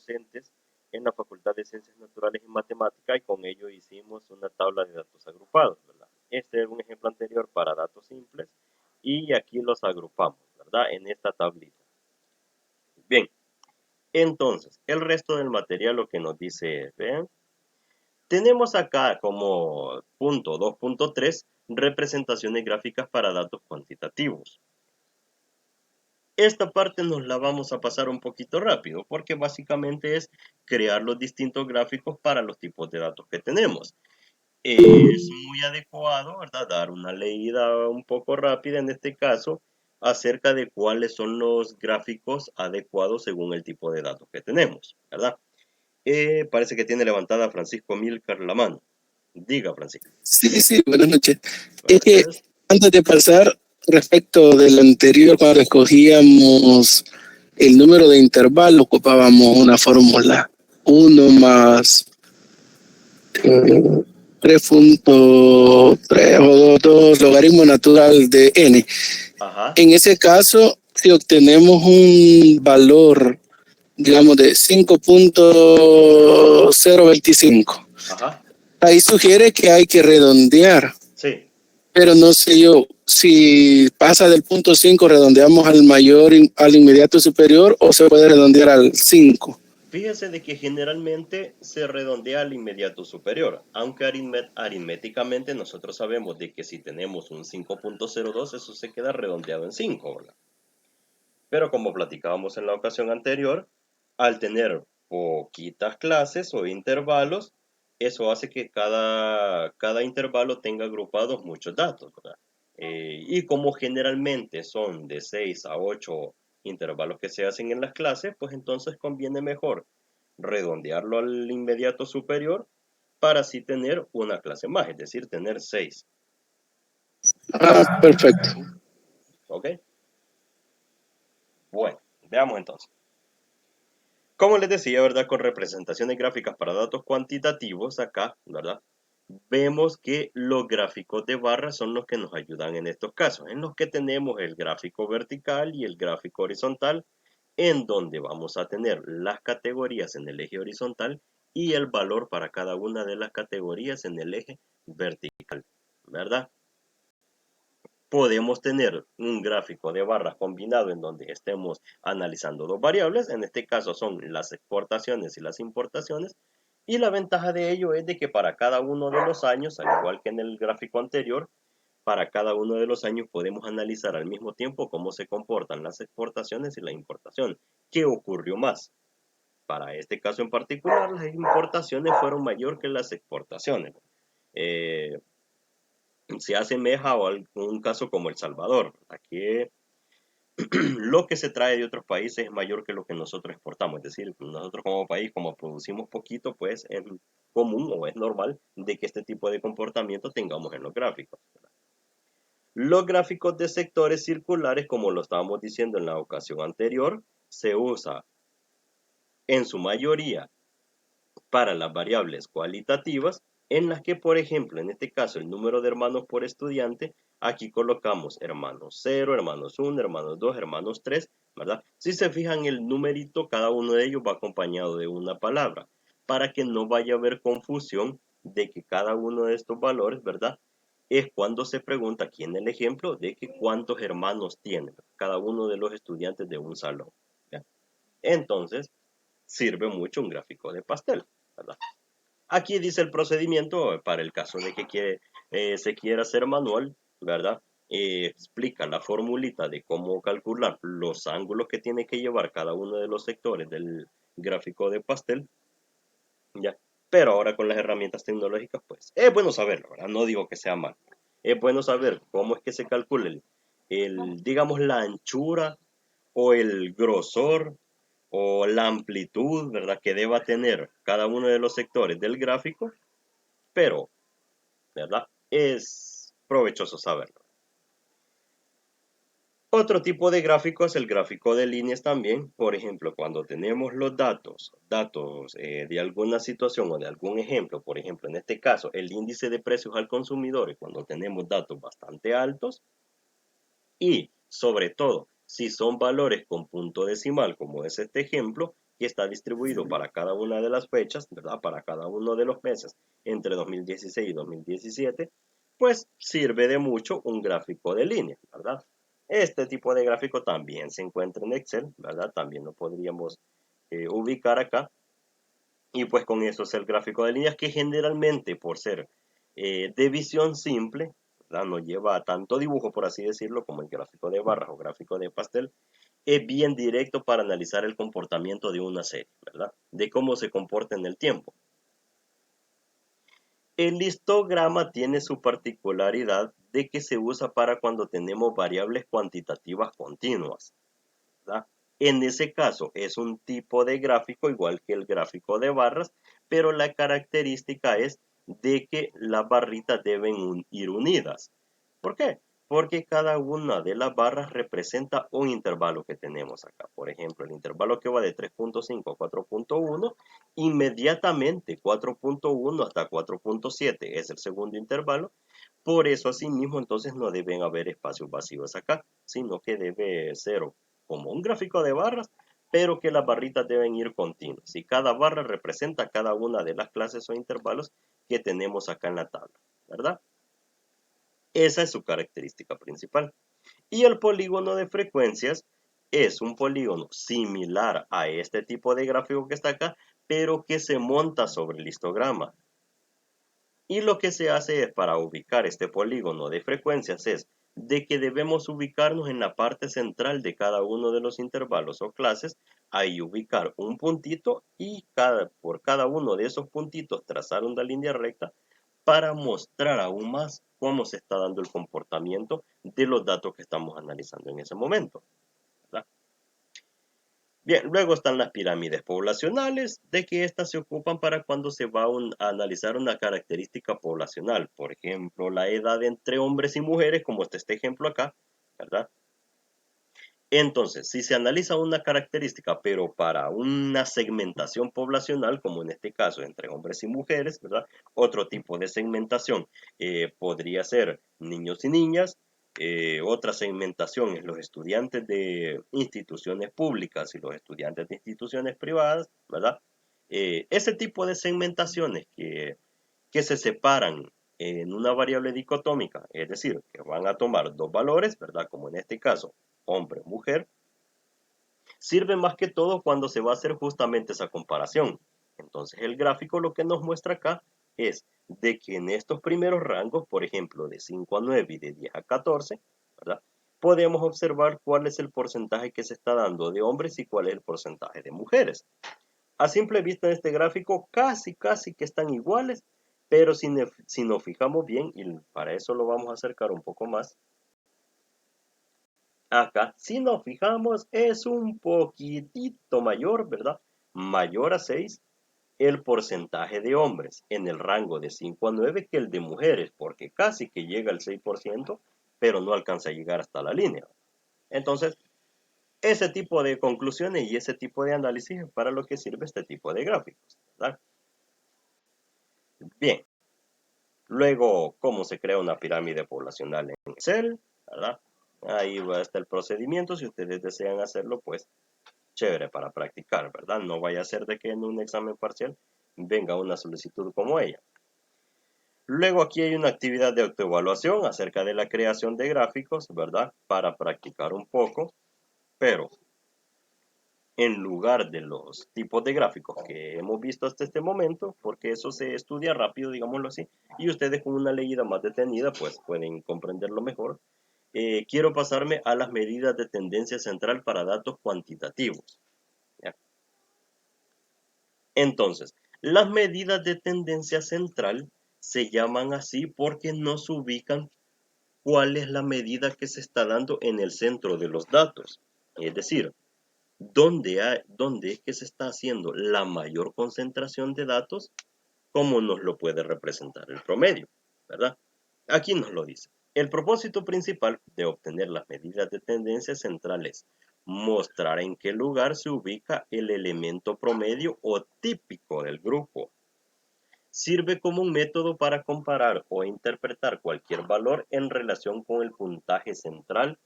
docentes en la Facultad de Ciencias Naturales y Matemáticas y con ello hicimos una tabla de datos agrupados, ¿verdad? Este es un ejemplo anterior para datos simples y aquí los agrupamos, ¿verdad? En esta tablita. Bien, entonces, el resto del material lo que nos dice es, vean, tenemos acá como punto 2.3 representaciones gráficas para datos cuantitativos. Esta parte nos la vamos a pasar un poquito rápido porque básicamente es crear los distintos gráficos para los tipos de datos que tenemos. Es muy adecuado, ¿verdad? Dar una leída un poco rápida en este caso acerca de cuáles son los gráficos adecuados según el tipo de datos que tenemos, ¿verdad? Parece que tiene levantada Francisco Milcar la mano. Diga, Francisco. Sí, sí, buenas noches. Es Buenas que noches. antes de pasar respecto del anterior, cuando escogíamos el número de intervalos, ocupábamos una fórmula 1 más 3.3 o 2 logaritmo natural de n. Ajá, En ese caso, si obtenemos un valor, digamos, de 5.025, ajá, ahí sugiere que hay que redondear. sí. Pero no sé yo, si pasa del punto 5, redondeamos al mayor, al inmediato superior, o se puede redondear al 5. Fíjese de que generalmente se redondea al inmediato superior, aunque aritméticamente nosotros sabemos de que si tenemos un 5.02, eso se queda redondeado en 5, ¿verdad? Pero como platicábamos en la ocasión anterior, al tener poquitas clases o intervalos, eso hace que cada intervalo tenga agrupados muchos datos, ¿verdad? Y como generalmente son de 6 a 8 intervalos que se hacen en las clases, pues entonces conviene mejor redondearlo al inmediato superior para así tener una clase más, es decir, tener 6. Ah, perfecto. ¿Ok? Bueno, veamos entonces. Como les decía, ¿verdad? Con representaciones gráficas para datos cuantitativos, acá, ¿verdad? Vemos que los gráficos de barras son los que nos ayudan en estos casos, en los que tenemos el gráfico vertical y el gráfico horizontal, en donde vamos a tener las categorías en el eje horizontal y el valor para cada una de las categorías en el eje vertical, ¿verdad? Podemos tener un gráfico de barras combinado en donde estemos analizando dos variables, en este caso son las exportaciones y las importaciones, y la ventaja de ello es de que para cada uno de los años, al igual que en el gráfico anterior, para cada uno de los años podemos analizar al mismo tiempo cómo se comportan las exportaciones y la importación. ¿Qué ocurrió más? Para este caso en particular, las importaciones fueron mayor que las exportaciones. Eh, Se asemeja a algún caso como El Salvador. Aquí lo que se trae de otros países es mayor que lo que nosotros exportamos. Es decir, nosotros como país, como producimos poquito, pues es común o es normal de que este tipo de comportamiento tengamos en los gráficos. Los gráficos de sectores circulares, como lo estábamos diciendo en la ocasión anterior, se usa en su mayoría para las variables cualitativas, en las que, por ejemplo, en este caso, el número de hermanos por estudiante, aquí colocamos hermanos 0, hermanos 1, hermanos 2, hermanos 3, ¿verdad? Si se fijan el numerito, cada uno de ellos va acompañado de una palabra, para que no vaya a haber confusión de que cada uno de estos valores, ¿verdad? Es cuando se pregunta aquí en el ejemplo de que cuántos hermanos tiene cada uno de los estudiantes de un salón. ¿Ya? Entonces, sirve mucho un gráfico de pastel, ¿verdad? Aquí dice el procedimiento para el caso de que se quiera hacer manual, ¿verdad? Explica la formulita de cómo calcular los ángulos que tiene que llevar cada uno de los sectores del gráfico de pastel, ¿ya? Pero ahora con las herramientas tecnológicas, pues, es bueno saberlo, ¿verdad? No digo que sea mal. Es bueno saber cómo es que se calcula digamos, la anchura o el grosor o la amplitud, ¿verdad? Que deba tener cada uno de los sectores del gráfico, pero, ¿verdad? Es provechoso saberlo. Otro tipo de gráfico es el gráfico de líneas también. Por ejemplo, cuando tenemos los datos de alguna situación o de algún ejemplo, por ejemplo, en este caso, el índice de precios al consumidor, y cuando tenemos datos bastante altos, y sobre todo, si son valores con punto decimal, como es este ejemplo, que está distribuido para cada una de las fechas, ¿verdad? Para cada uno de los meses entre 2016 y 2017, pues sirve de mucho un gráfico de línea, ¿verdad? Este tipo de gráfico también se encuentra en Excel, ¿verdad? También lo podríamos ubicar acá. Y pues con eso es el gráfico de líneas que generalmente por ser de visión simple, ¿verdad? No lleva tanto dibujo, por así decirlo, como el gráfico de barras o gráfico de pastel, es bien directo para analizar el comportamiento de una serie, ¿verdad? De cómo se comporta en el tiempo. El histograma tiene su particularidad de que se usa para cuando tenemos variables cuantitativas continuas, ¿verdad? En ese caso es un tipo de gráfico igual que el gráfico de barras, pero la característica es de que las barritas deben ir unidas. ¿Por qué? Porque cada una de las barras representa un intervalo que tenemos acá. Por ejemplo, el intervalo que va de 3.5 a 4.1, inmediatamente 4.1 hasta 4.7 es el segundo intervalo. Por eso, asimismo, entonces no deben haber espacios vacíos acá, sino que debe ser como un gráfico de barras, pero que las barritas deben ir continuas. Y cada barra representa cada una de las clases o intervalos que tenemos acá en la tabla, ¿verdad? Esa es su característica principal. Y el polígono de frecuencias es un polígono similar a este tipo de gráfico que está acá, pero que se monta sobre el histograma. Y lo que se hace es para ubicar este polígono de frecuencias es de que debemos ubicarnos en la parte central de cada uno de los intervalos o clases, ahí ubicar un puntito y por cada uno de esos puntitos trazar una línea recta para mostrar aún más cómo se está dando el comportamiento de los datos que estamos analizando en ese momento, ¿verdad? Bien, luego están las pirámides poblacionales, de que estas se ocupan para cuando se va a analizar una característica poblacional, por ejemplo, la edad entre hombres y mujeres, como está este ejemplo acá, ¿verdad? Entonces, si se analiza una característica, pero para una segmentación poblacional, como en este caso entre hombres y mujeres, ¿verdad? Otro tipo de segmentación podría ser niños y niñas. Otra segmentación es los estudiantes de instituciones públicas y los estudiantes de instituciones privadas, ¿verdad? Ese tipo de segmentaciones que se separan en una variable dicotómica, es decir, que van a tomar dos valores, ¿verdad? Como en este caso, hombre, mujer, sirve más que todo cuando se va a hacer justamente esa comparación. Entonces el gráfico lo que nos muestra acá es de que en estos primeros rangos, por ejemplo, de 5 a 9 y de 10 a 14, ¿verdad? Podemos observar cuál es el porcentaje que se está dando de hombres y cuál es el porcentaje de mujeres. A simple vista en este gráfico casi que están iguales, pero si nos fijamos bien, y para eso lo vamos a acercar un poco más, acá, si nos fijamos, es un poquitito mayor, ¿verdad? Mayor a 6 el porcentaje de hombres en el rango de 5 a 9 que el de mujeres, porque casi que llega al 6%, pero no alcanza a llegar hasta la línea. Entonces, ese tipo de conclusiones y ese tipo de análisis es para lo que sirve este tipo de gráficos, ¿verdad? Bien, luego, ¿cómo se crea una pirámide poblacional en Excel? ¿Verdad? Ahí va a estar el procedimiento. Si ustedes desean hacerlo, pues chévere para practicar, ¿verdad? No vaya a ser de que en un examen parcial venga una solicitud como ella. Luego aquí hay una actividad de autoevaluación acerca de la creación de gráficos, ¿verdad? Para practicar un poco, pero en lugar de los tipos de gráficos que hemos visto hasta este momento, porque eso se estudia rápido, digámoslo así, y ustedes con una leída más detenida, pues pueden comprenderlo mejor. Quiero pasarme a las medidas de tendencia central para datos cuantitativos. ¿Ya? Entonces, las medidas de tendencia central se llaman así porque nos ubican cuál es la medida que se está dando en el centro de los datos. Es decir, dónde es que se está haciendo la mayor concentración de datos, como nos lo puede representar el promedio, ¿verdad? Aquí nos lo dice. El propósito principal de obtener las medidas de tendencia central es mostrar en qué lugar se ubica el elemento promedio o típico del grupo. Sirve como un método para comparar o interpretar cualquier valor en relación con el puntaje central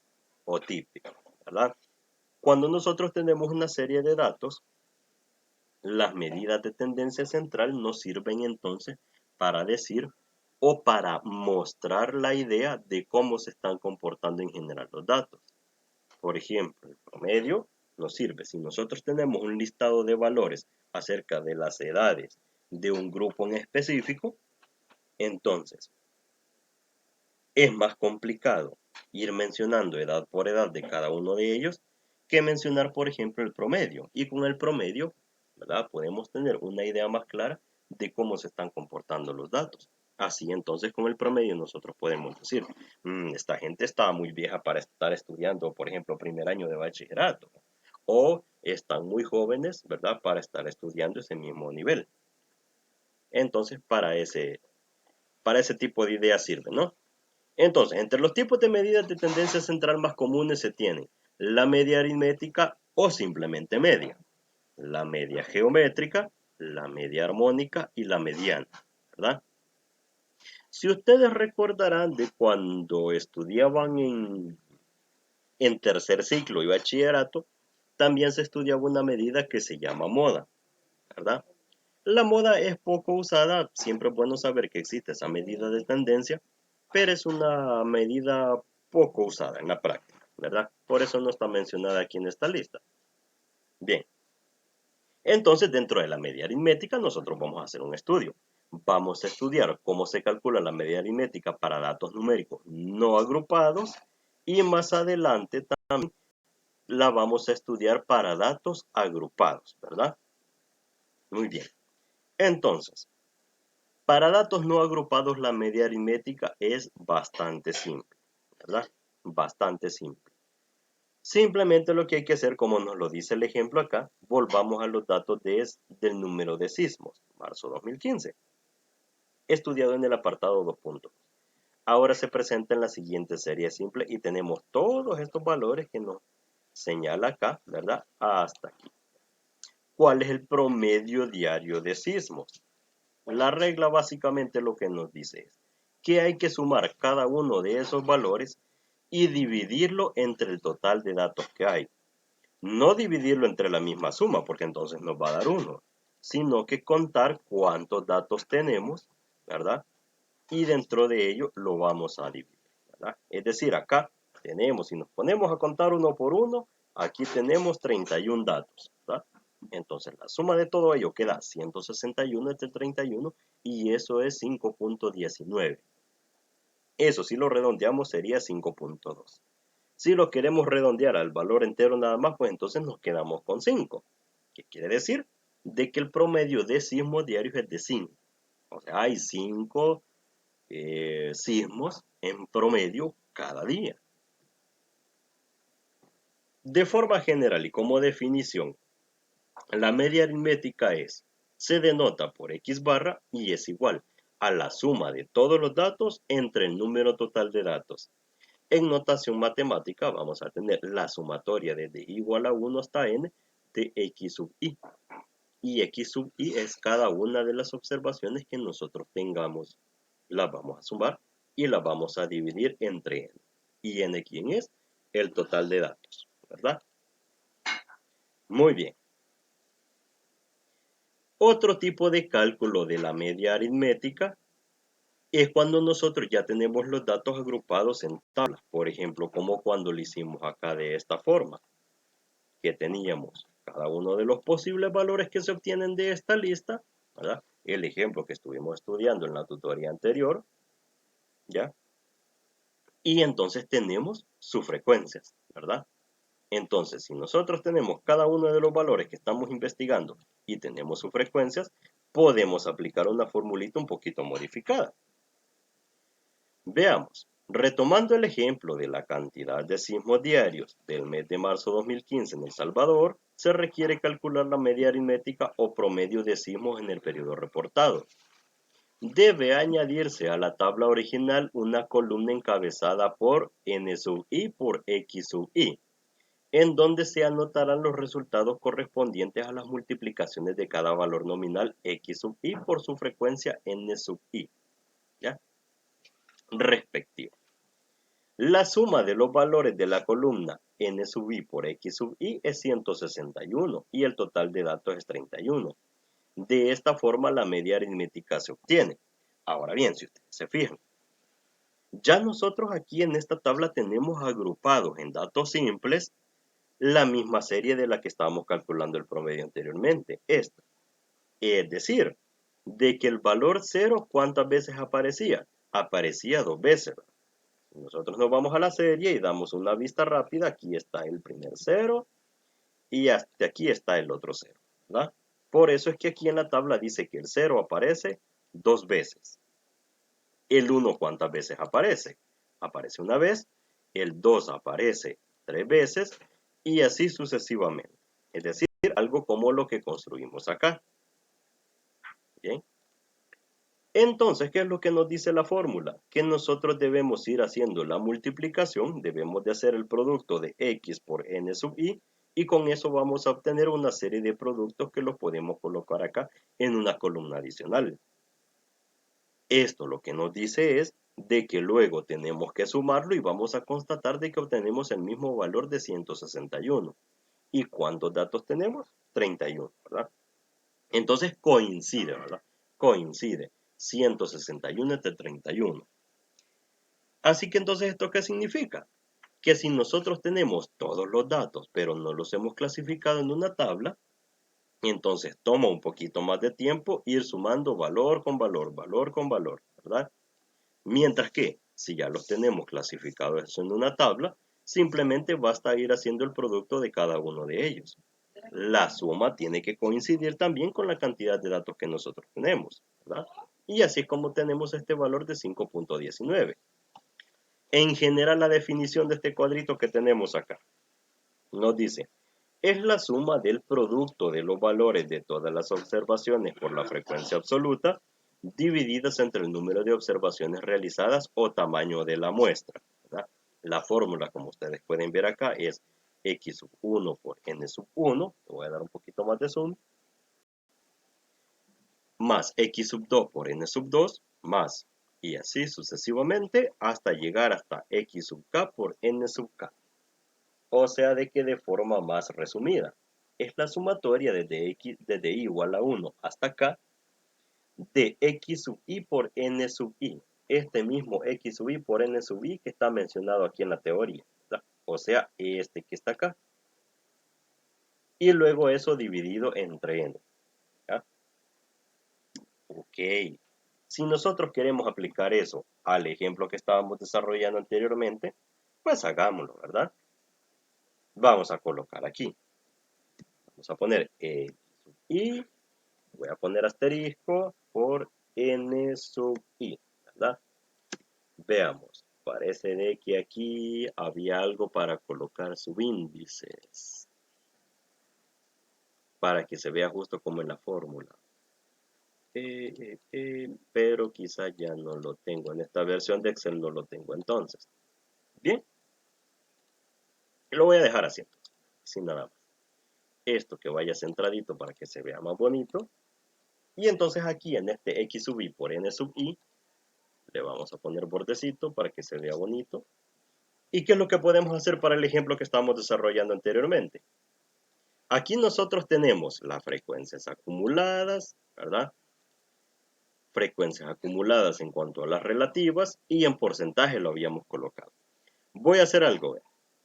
o típico, ¿verdad? Cuando nosotros tenemos una serie de datos, Las medidas de tendencia central nos sirven entonces para decir o para mostrar la idea de cómo se están comportando en general los datos. Por ejemplo, el promedio nos sirve. Si nosotros tenemos un listado de valores acerca de las edades de un grupo en específico, entonces es más complicado ir mencionando edad por edad de cada uno de ellos que mencionar, por ejemplo, el promedio. Y con el promedio, ¿verdad? Podemos tener una idea más clara de cómo se están comportando los datos. Así entonces con el promedio nosotros podemos decir, esta gente está muy vieja para estar estudiando, por ejemplo, primer año de bachillerato. O están muy jóvenes, ¿verdad? Para estar estudiando ese mismo nivel. Entonces, para ese tipo de ideas sirve, ¿no? Entonces, entre los tipos de medidas de tendencia central más comunes se tienen la media aritmética o simplemente media, la media geométrica, la media armónica y la mediana, ¿verdad? Si ustedes recordarán de cuando estudiaban en tercer ciclo y bachillerato, también se estudiaba una medida que se llama moda, ¿verdad? La moda es poco usada, siempre es bueno saber que existe esa medida de tendencia, pero es una medida poco usada en la práctica, ¿verdad? Por eso no está mencionada aquí en esta lista. Bien, entonces dentro de la media aritmética nosotros vamos a hacer un estudio. Vamos a estudiar cómo se calcula la media aritmética para datos numéricos no agrupados y más adelante también la vamos a estudiar para datos agrupados, ¿verdad? Muy bien. Entonces, para datos no agrupados, la media aritmética es bastante simple, ¿verdad? Bastante simple. Simplemente lo que hay que hacer, como nos lo dice el ejemplo acá, volvamos a los datos del número de sismos, marzo 2015, estudiado en el apartado 2 puntos. Ahora se presenta en la siguiente serie simple y tenemos todos estos valores que nos señala acá, ¿verdad? Hasta aquí. ¿Cuál es el promedio diario de sismos? La regla básicamente lo que nos dice es que hay que sumar cada uno de esos valores y dividirlo entre el total de datos que hay. No dividirlo entre la misma suma, porque entonces nos va a dar 1, sino que contar cuántos datos tenemos, ¿verdad? Y dentro de ello lo vamos a dividir, ¿verdad? Es decir, acá tenemos, si nos ponemos a contar uno por uno, aquí tenemos 31 datos, ¿verdad? Entonces la suma de todo ello queda 161 entre 31 y eso es 5.19. Eso si lo redondeamos sería 5.2. Si lo queremos redondear al valor entero nada más, pues entonces nos quedamos con 5. ¿Qué quiere decir? De que el promedio de sismos diarios es de 5. O sea, hay 5 sismos en promedio cada día. De forma general y como definición, la media aritmética se denota por x barra y es igual a la suma de todos los datos entre el número total de datos. En notación matemática vamos a tener la sumatoria desde igual a 1 hasta n de x sub i. Y x sub i es cada una de las observaciones que nosotros tengamos. Las vamos a sumar y las vamos a dividir entre n. Y n, ¿quién es? El total de datos, ¿verdad? Muy bien. Otro tipo de cálculo de la media aritmética es cuando nosotros ya tenemos los datos agrupados en tablas. Por ejemplo, como cuando lo hicimos acá de esta forma, que teníamos cada uno de los posibles valores que se obtienen de esta lista, ¿verdad? El ejemplo que estuvimos estudiando en la tutoría anterior, ¿ya? Y entonces tenemos sus frecuencias, ¿verdad? Entonces, si nosotros tenemos cada uno de los valores que estamos investigando y tenemos sus frecuencias, podemos aplicar una formulita un poquito modificada. Veamos, retomando el ejemplo de la cantidad de sismos diarios del mes de marzo 2015 en El Salvador, se requiere calcular la media aritmética o promedio de sismos en el periodo reportado. Debe añadirse a la tabla original una columna encabezada por n sub i por x sub i, en donde se anotarán los resultados correspondientes a las multiplicaciones de cada valor nominal x sub i por su frecuencia n sub i, ¿ya? Respectivo. La suma de los valores de la columna n sub i por x sub i es 161 y el total de datos es 31. De esta forma la media aritmética se obtiene. Ahora bien, si ustedes se fijan, ya nosotros aquí en esta tabla tenemos agrupados en datos simples la misma serie de la que estábamos calculando el promedio anteriormente, esta. Es decir, de que el valor 0, ¿cuántas veces aparecía? Aparecía 2 veces. Nosotros nos vamos a la serie y damos una vista rápida. Aquí está el primer 0 y hasta aquí está el otro 0, ¿verdad? Por eso es que aquí en la tabla dice que el 0 aparece 2 veces. El 1, ¿cuántas veces aparece? Aparece una vez. El 2 aparece 3 veces y así sucesivamente. Es decir, algo como lo que construimos acá. Bien. Entonces, ¿qué es lo que nos dice la fórmula? Que nosotros debemos ir haciendo la multiplicación, debemos de hacer el producto de x por n sub i, y con eso vamos a obtener una serie de productos que los podemos colocar acá en una columna adicional. Esto lo que nos dice es de que luego tenemos que sumarlo y vamos a constatar de que obtenemos el mismo valor de 161. ¿Y cuántos datos tenemos? 31, ¿verdad? Entonces coincide, ¿verdad? Coincide. 161 entre 31. Así que entonces, ¿esto qué significa? Que si nosotros tenemos todos los datos, pero no los hemos clasificado en una tabla, entonces toma un poquito más de tiempo ir sumando valor con valor, valor con valor, ¿verdad? Mientras que, si ya los tenemos clasificados en una tabla, simplemente basta ir haciendo el producto de cada uno de ellos. La suma tiene que coincidir también con la cantidad de datos que nosotros tenemos, ¿verdad? Y así es como tenemos este valor de 5.19. En general, la definición de este cuadrito que tenemos acá nos dice, es la suma del producto de los valores de todas las observaciones por la frecuencia absoluta divididas entre el número de observaciones realizadas o tamaño de la muestra, ¿verdad? La fórmula, como ustedes pueden ver acá, es x sub 1 por n sub 1, te voy a dar un poquito más de zoom, más x sub 2 por n sub 2, más, y así sucesivamente, hasta llegar hasta x sub k por n sub k. O sea, de que de forma más resumida, es la sumatoria desde i igual a 1 hasta k de x sub i por n sub i. Este mismo x sub i por n sub i que está mencionado aquí en la teoría, ¿verdad? O sea, este que está acá. Y luego eso dividido entre n. ¿Ya? Ok. Si nosotros queremos aplicar eso al ejemplo que estábamos desarrollando anteriormente, pues hagámoslo, ¿verdad? Vamos a colocar aquí. Vamos a poner x sub i, voy a poner asterisco por n sub i, ¿verdad? Veamos, parece de que aquí había algo para colocar subíndices, para que se vea justo como en la fórmula. Pero quizá ya no lo tengo, en esta versión de Excel no lo tengo entonces. Bien, lo voy a dejar así, sin nada más. Esto que vaya centradito para que se vea más bonito. Y entonces aquí en este x sub i por n sub i, le vamos a poner bordecito para que se vea bonito. ¿Y qué es lo que podemos hacer para el ejemplo que estamos desarrollando anteriormente? Aquí nosotros tenemos las frecuencias acumuladas, ¿verdad? Frecuencias acumuladas en cuanto a las relativas y en porcentaje lo habíamos colocado. Voy a hacer algo.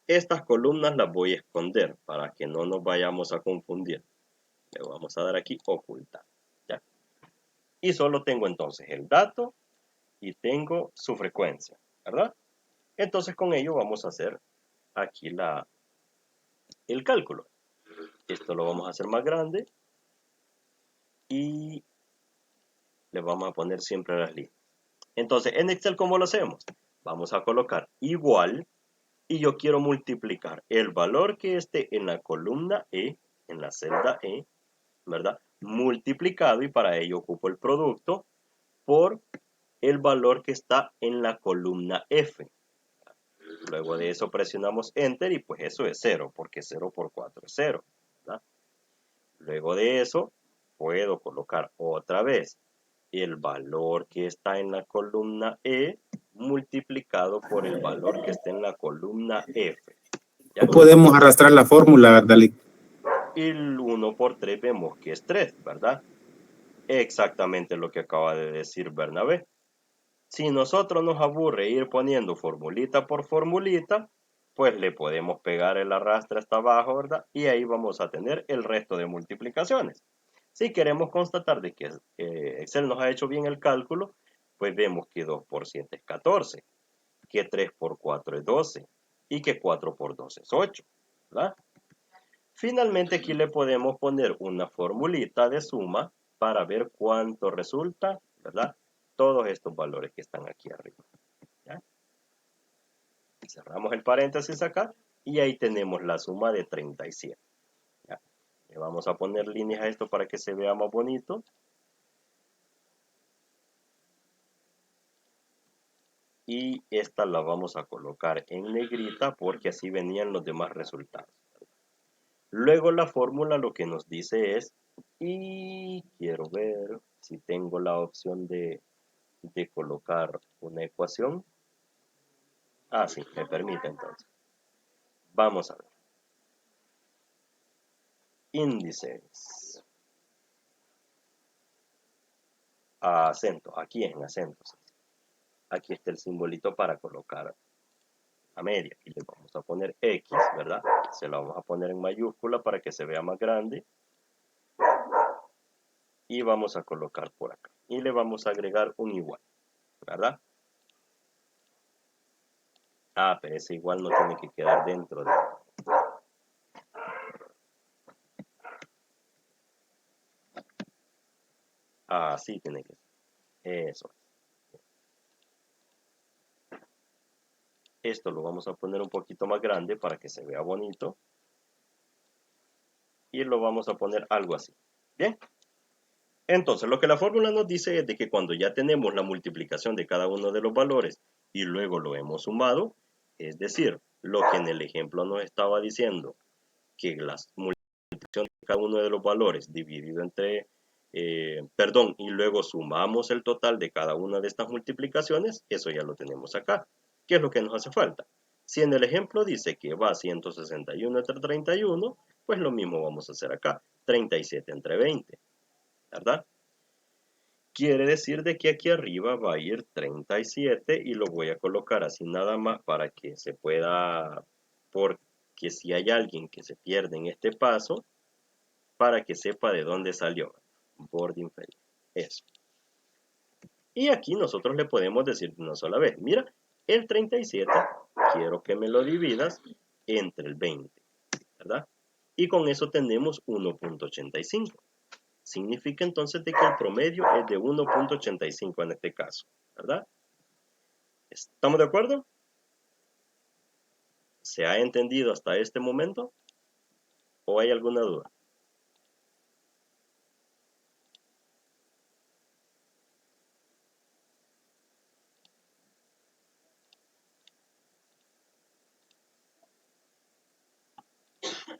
Estas columnas las voy a esconder para que no nos vayamos a confundir. Le vamos a dar aquí ocultar. ¿Ya? Y solo tengo entonces el dato y tengo su frecuencia, ¿verdad? Entonces con ello vamos a hacer aquí el cálculo. Esto lo vamos a hacer más grande y le vamos a poner siempre las líneas. Entonces, en Excel, ¿cómo lo hacemos? Vamos a colocar igual y yo quiero multiplicar el valor que esté en la columna E, en la celda E, ¿verdad? Multiplicado, y para ello ocupo el producto por el valor que está en la columna F. Luego de eso presionamos Enter y pues eso es 0, porque 0 por 4 es 0, ¿verdad? Luego de eso puedo colocar otra vez el valor que está en la columna E multiplicado por el valor que esté en la columna F. ¿Ya? Podemos arrastrar la fórmula, Dalí. Y el 1 por 3 vemos que es 3, ¿verdad? Exactamente lo que acaba de decir Bernabé. Si nosotros nos aburre ir poniendo formulita por formulita, pues le podemos pegar el arrastre hasta abajo, ¿verdad? Y ahí vamos a tener el resto de multiplicaciones. Si queremos constatar de que Excel nos ha hecho bien el cálculo, pues vemos que 2 por 7 es 14, que 3 por 4 es 12 y que 4 por 2 es 8, ¿verdad? Finalmente aquí le podemos poner una formulita de suma para ver cuánto resulta, ¿verdad? Todos estos valores que están aquí arriba. ¿Ya? Cerramos el paréntesis acá y ahí tenemos la suma de 37. ¿Ya? Le vamos a poner líneas a esto para que se vea más bonito. Y esta la vamos a colocar en negrita porque así venían los demás resultados. Luego la fórmula lo que nos dice es, y quiero ver si tengo la opción de colocar una ecuación. Ah, sí, me permite entonces. Vamos a ver. Índices. Acentos, aquí en acentos. Aquí está el simbolito para colocar a media. Y le vamos a poner X, ¿verdad? Se lo vamos a poner en mayúscula para que se vea más grande. Y vamos a colocar por acá. Y le vamos a agregar un igual, ¿verdad? Ah, pero ese igual no tiene que quedar dentro de... Así tiene que ser. Eso. Esto lo vamos a poner un poquito más grande para que se vea bonito. Y lo vamos a poner algo así. Bien. Entonces, lo que la fórmula nos dice es de que cuando ya tenemos la multiplicación de cada uno de los valores y luego lo hemos sumado, es decir, lo que en el ejemplo nos estaba diciendo, que la multiplicación de cada uno de los valores dividido entre, y luego sumamos el total de cada una de estas multiplicaciones, eso ya lo tenemos acá. ¿Qué es lo que nos hace falta? Si en el ejemplo dice que va 161 entre 31, pues lo mismo vamos a hacer acá, 37 entre 20, ¿verdad? Quiere decir de que aquí arriba va a ir 37 y lo voy a colocar así nada más para que se pueda, porque si hay alguien que se pierde en este paso, para que sepa de dónde salió, borde inferior, eso. Y aquí nosotros le podemos decir de una sola vez, mira, el 37 quiero que me lo dividas entre el 20, ¿verdad? Y con eso tenemos 1.85. Significa entonces de que el promedio es de 1.85 en este caso, ¿verdad? ¿Estamos de acuerdo? ¿Se ha entendido hasta este momento? ¿O hay alguna duda?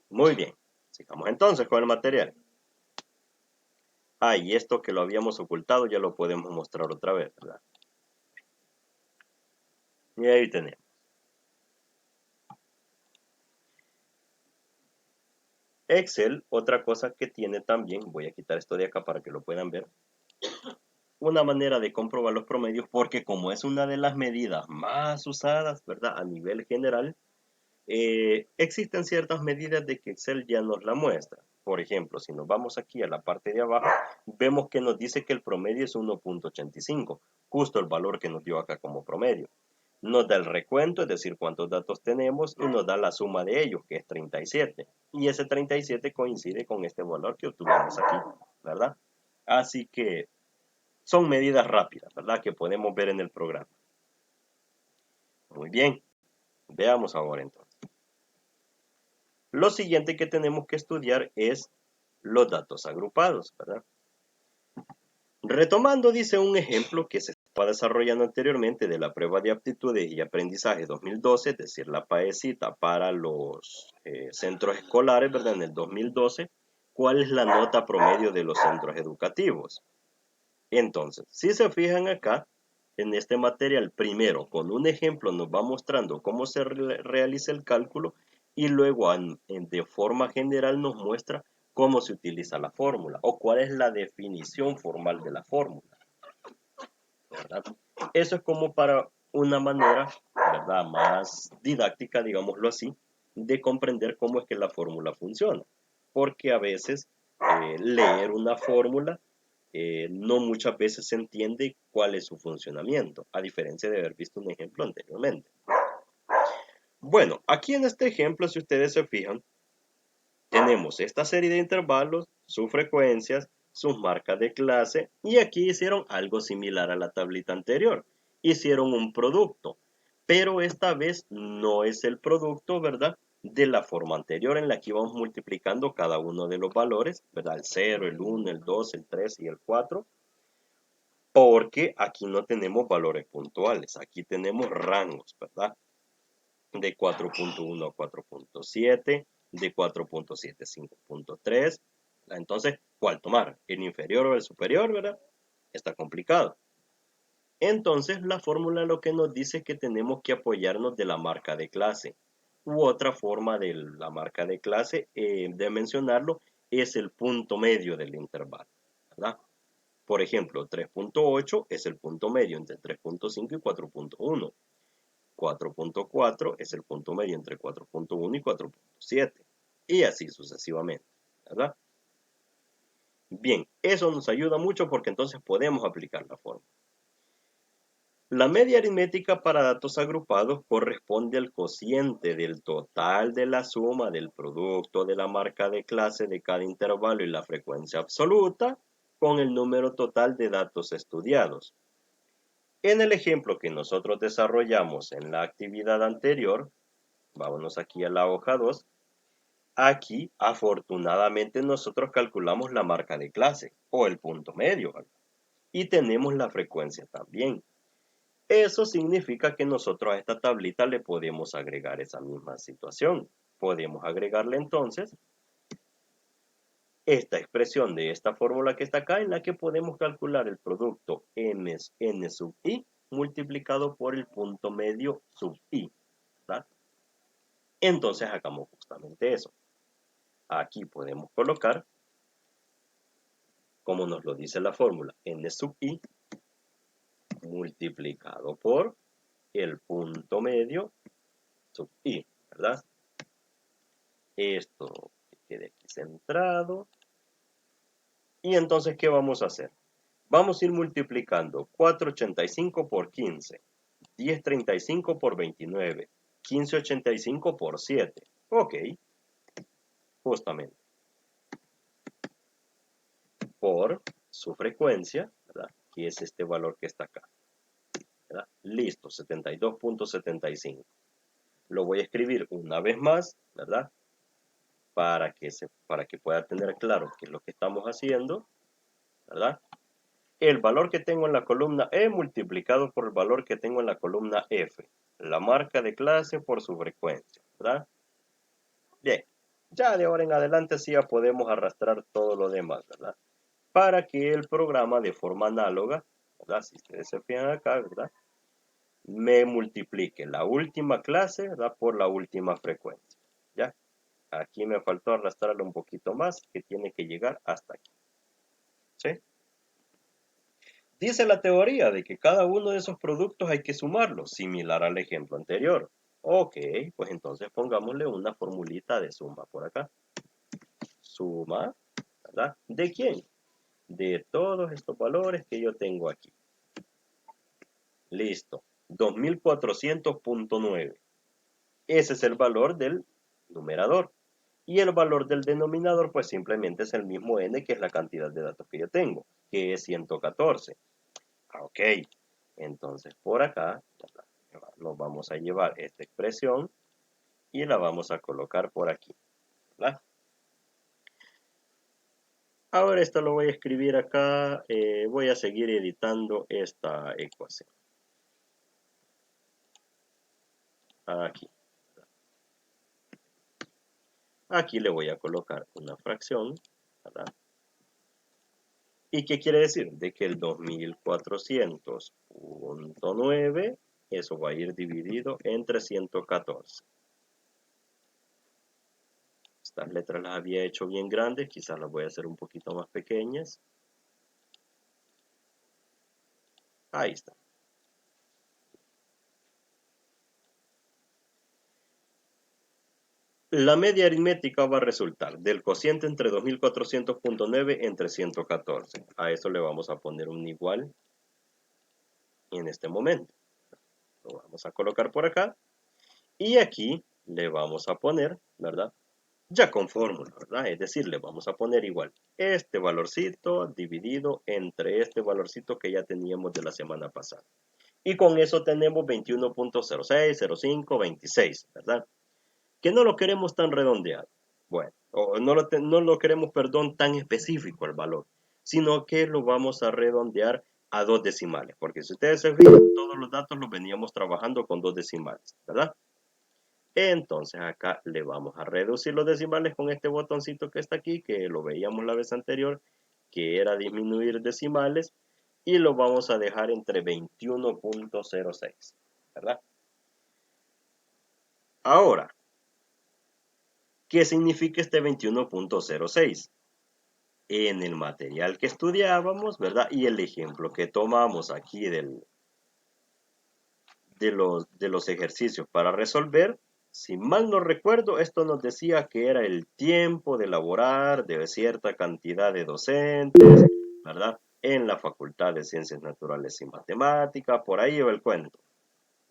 Muy bien. Sigamos entonces con el material. Y esto que lo habíamos ocultado ya lo podemos mostrar otra vez, ¿verdad? Y ahí tenemos. Excel, otra cosa que tiene también, voy a quitar esto de acá para que lo puedan ver, una manera de comprobar los promedios, porque como es una de las medidas más usadas, ¿verdad? A nivel general, existen ciertas medidas de que Excel ya nos la muestra. Por ejemplo, si nos vamos aquí a la parte de abajo, vemos que nos dice que el promedio es 1.85, justo el valor que nos dio acá como promedio. Nos da el recuento, es decir, cuántos datos tenemos, y nos da la suma de ellos, que es 37. Y ese 37 coincide con este valor que obtuvimos aquí, ¿verdad? Así que son medidas rápidas, ¿verdad? Que podemos ver en el programa. Muy bien. Veamos ahora entonces. Lo siguiente que tenemos que estudiar es los datos agrupados, ¿verdad? Retomando, dice un ejemplo que se estaba desarrollando anteriormente de la prueba de aptitudes y aprendizaje 2012, es decir, la PAECita para los centros escolares, ¿verdad? En el 2012, ¿cuál es la nota promedio de los centros educativos? Entonces, si se fijan acá, en este material, primero con un ejemplo nos va mostrando cómo se realiza el cálculo y luego de forma general nos muestra cómo se utiliza la fórmula o cuál es la definición formal de la fórmula, ¿verdad? Eso es como para una manera, ¿verdad?, más didáctica, digámoslo así, de comprender cómo es que la fórmula funciona. Porque a veces leer una fórmula no muchas veces se entiende cuál es su funcionamiento, a diferencia de haber visto un ejemplo anteriormente. Bueno, aquí en este ejemplo, si ustedes se fijan, tenemos esta serie de intervalos, sus frecuencias, sus marcas de clase, y aquí hicieron algo similar a la tablita anterior. Hicieron un producto, pero esta vez no es el producto, ¿verdad?, de la forma anterior en la que íbamos multiplicando cada uno de los valores, ¿verdad?, el 0, el 1, el 2, el 3 y el 4, porque aquí no tenemos valores puntuales, aquí tenemos rangos, ¿verdad?, de 4.1 a 4.7, de 4.7 a 5.3. Entonces, ¿cuál tomar? ¿El inferior o el superior, verdad? Está complicado. Entonces, la fórmula lo que nos dice es que tenemos que apoyarnos de la marca de clase. U otra forma de la marca de clase, de mencionarlo, es el punto medio del intervalo, ¿verdad? Por ejemplo, 3.8 es el punto medio entre 3.5 y 4.1. 4.4 es el punto medio entre 4.1 y 4.7. Y así sucesivamente, ¿verdad? Bien, eso nos ayuda mucho porque entonces podemos aplicar la fórmula. La media aritmética para datos agrupados corresponde al cociente del total de la suma del producto de la marca de clase de cada intervalo y la frecuencia absoluta con el número total de datos estudiados. En el ejemplo que nosotros desarrollamos en la actividad anterior, vámonos aquí a la hoja 2, aquí afortunadamente nosotros calculamos la marca de clase o el punto medio, ¿verdad?, y tenemos la frecuencia también. Eso significa que nosotros a esta tablita le podemos agregar esa misma situación. Podemos agregarle entonces esta expresión de esta fórmula que está acá, en la que podemos calcular el producto n sub i multiplicado por el punto medio sub i, ¿verdad? Entonces hagamos justamente eso. Aquí podemos colocar, como nos lo dice la fórmula, n sub i multiplicado por el punto medio sub i, ¿verdad? Esto que quede aquí centrado. Y entonces, ¿qué vamos a hacer? Vamos a ir multiplicando 485 por 15, 1035 por 29, 1585 por 7. Ok, justamente. Por su frecuencia, ¿verdad?, que es este valor que está acá, ¿verdad? Listo, 72.75. Lo voy a escribir una vez más, ¿verdad?, para que pueda tener claro qué es lo que estamos haciendo, ¿verdad? El valor que tengo en la columna E multiplicado por el valor que tengo en la columna F. La marca de clase por su frecuencia, ¿verdad? Bien, ya de ahora en adelante sí ya podemos arrastrar todo lo demás, ¿verdad?, para que el programa de forma análoga, ¿verdad?, si ustedes se fijan acá, ¿verdad?, me multiplique la última clase, ¿verdad?, por la última frecuencia, ¿ya? Aquí me faltó arrastrarlo un poquito más, que tiene que llegar hasta aquí, ¿sí? Dice la teoría de que cada uno de esos productos hay que sumarlos, similar al ejemplo anterior. Ok, pues entonces pongámosle una formulita de suma por acá. Suma, ¿verdad? ¿De quién? De todos estos valores que yo tengo aquí. Listo. 2400.9. Ese es el valor del numerador. Y el valor del denominador, pues simplemente es el mismo n, que es la cantidad de datos que yo tengo, que es 114. Ok, entonces por acá nos vamos a llevar esta expresión y la vamos a colocar por aquí, ¿verdad? Ahora esto lo voy a escribir acá, voy a seguir editando esta ecuación. Aquí. Aquí le voy a colocar una fracción, ¿verdad?, ¿Y qué quiere decir? De que el 2400.9, eso va a ir dividido entre 114. Estas letras las había hecho bien grandes, quizás las voy a hacer un poquito más pequeñas. Ahí está. La media aritmética va a resultar del cociente entre 2400.9 entre 114. A eso le vamos a poner un igual en este momento. Lo vamos a colocar por acá. Y aquí le vamos a poner, ¿verdad? Ya con fórmula, ¿verdad? Es decir, le vamos a poner igual este valorcito dividido entre este valorcito que ya teníamos de la semana pasada. Y con eso tenemos 21.06, 05, 26, ¿verdad? Que no lo queremos tan redondeado. Bueno, o no lo queremos, perdón, tan específico el valor, sino que lo vamos a redondear a 2 decimales. Porque si ustedes se fijan, todos los datos los veníamos trabajando con 2 decimales, ¿verdad? Entonces acá le vamos a reducir los decimales con este botoncito que está aquí, que lo veíamos la vez anterior, que era disminuir decimales, y lo vamos a dejar entre 21.06, ¿verdad? Ahora, ¿qué significa este 21.06? En el material que estudiábamos, ¿verdad? Y el ejemplo que tomamos aquí de los ejercicios para resolver, si mal no recuerdo, esto nos decía que era el tiempo de laborar de cierta cantidad de docentes, ¿verdad? En la Facultad de Ciencias Naturales y Matemáticas, por ahí va el cuento.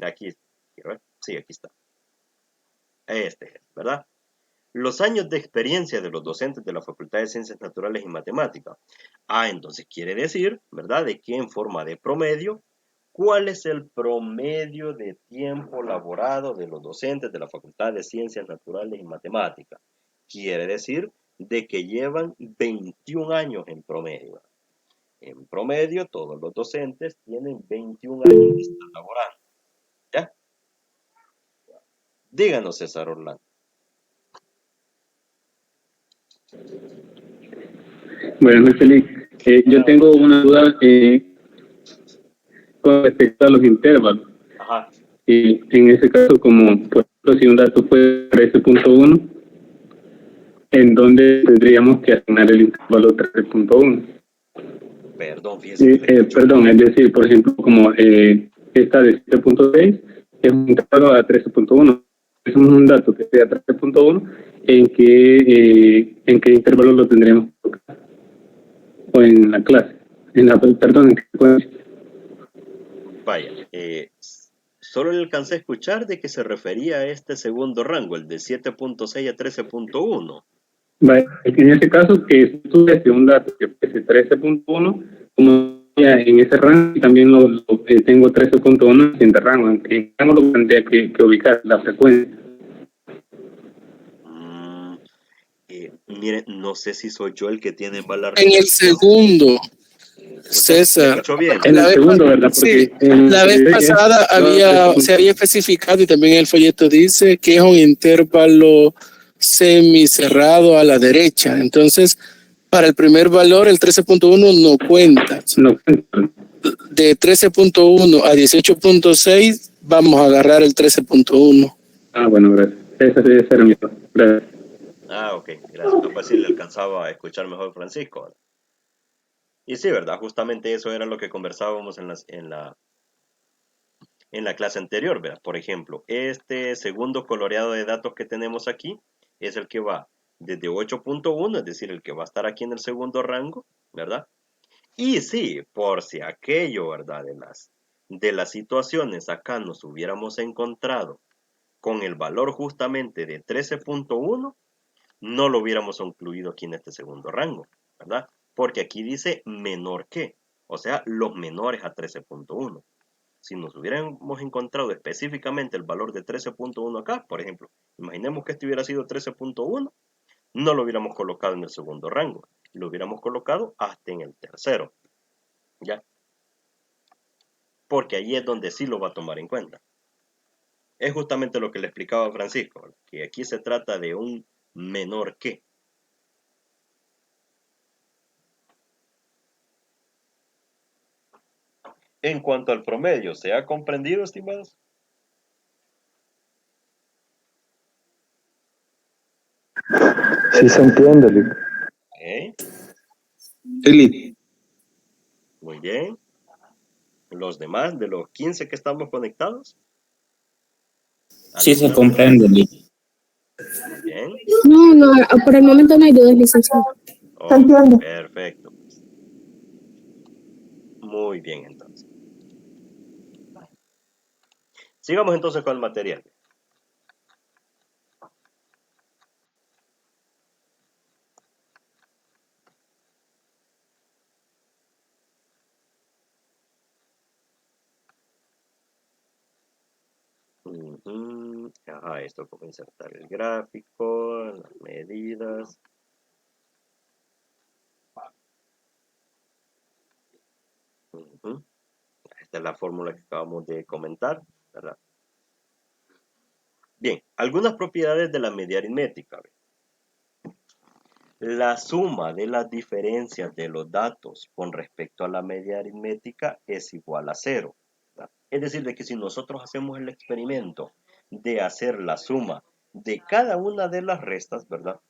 Aquí, quiero ver, sí, aquí está. Este es, ¿verdad? Los años de experiencia de los docentes de la Facultad de Ciencias Naturales y Matemáticas. Entonces quiere decir, ¿verdad? De que en forma de promedio, ¿cuál es el promedio de tiempo laborado de los docentes de la Facultad de Ciencias Naturales y Matemáticas? Quiere decir de que llevan 21 años en promedio. En promedio, todos los docentes tienen 21 años de estar laborando. ¿Ya? Díganos, César Orlando. Bueno, Feliz, yo tengo una duda con respecto a los intervalos. Ajá. En ese caso, como por ejemplo, si un dato fue 13.1, ¿en dónde tendríamos que asignar el intervalo 13.1? Perdón, fíjese que le escucho. Perdón, es decir, por ejemplo, como esta de 7.6 es un intervalo a 13.1. Es un dato que sea 13.1, ¿en qué intervalo lo tendríamos que colocar? O en la clase, perdón, en qué secuencia. Vaya, solo le alcancé a escuchar de que se refería a este segundo rango, el de 7.6 a 13.1. En ese caso, que tú des un dato que fuese 13.1, como ya en ese rango, también tengo 13.1 en el siguiente rango. ¿En qué rango lo tendría que ubicar la frecuencia? Mire, no sé si soy yo el que tiene mala En el recepción. segundo, ¿Me César. escuchó bien? En el segundo, ¿verdad? Sí, Porque la vez pasada se había especificado y también el folleto dice que es un intervalo semicerrado a la derecha. Entonces, para el primer valor, el 13.1 no cuenta. No, De 13.1 a 18.6 vamos a agarrar el 13.1. bueno, gracias. Esa debe ser mi duda. Gracias. Ok, gracias. Capaz si le alcanzaba a escuchar mejor Francisco. Y sí, ¿verdad? Justamente eso era lo que conversábamos en la clase anterior, ¿verdad? Por ejemplo, este segundo coloreado de datos que tenemos aquí es el que va desde 8.1, es decir, el que va a estar aquí en el segundo rango, ¿verdad? Y sí, por si aquello, ¿verdad? De las situaciones acá nos hubiéramos encontrado con el valor justamente de 13.1, no lo hubiéramos incluido aquí en este segundo rango, ¿verdad? Porque aquí dice menor que, o sea, los menores a 13.1. Si nos hubiéramos encontrado específicamente el valor de 13.1 acá, por ejemplo, imaginemos que este hubiera sido 13.1, no lo hubiéramos colocado en el segundo rango, lo hubiéramos colocado hasta en el tercero, ¿ya? Porque ahí es donde sí lo va a tomar en cuenta. Es justamente lo que le explicaba a Francisco, que aquí se trata de un menor que. En cuanto al promedio, ¿se ha comprendido, estimados? Sí se entiende, Lick. ¿Eh? Sí, Lick. Muy bien. ¿Los demás, de los 15 que estamos conectados? Sí se ¿Alguna duda? comprende, Lick. Muy bien. No, por el momento no hay dudas, licenciado. Oh, perfecto. Muy bien, entonces. Sigamos entonces con el material. Ajá, esto como insertar el gráfico, las medidas. Esta es la fórmula que acabamos de comentar, ¿verdad? Bien, algunas propiedades de la media aritmética. La suma de las diferencias de los datos con respecto a la media aritmética es igual a 0. ¿Verdad? Es decir, de que si nosotros hacemos el experimento de hacer la suma de cada una de las restas, ¿verdad?,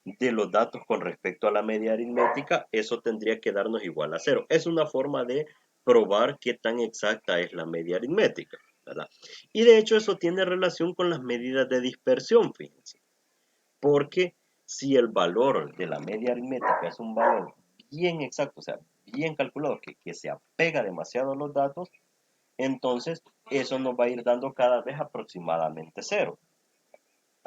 de los datos con respecto a la media aritmética, eso tendría que darnos igual a 0. Es una forma de probar qué tan exacta es la media aritmética, ¿verdad? Y de hecho eso tiene relación con las medidas de dispersión, fíjense. Porque si el valor de la media aritmética es un valor bien exacto, o sea, bien calculado, que se apega demasiado a los datos, entonces eso nos va a ir dando cada vez aproximadamente 0.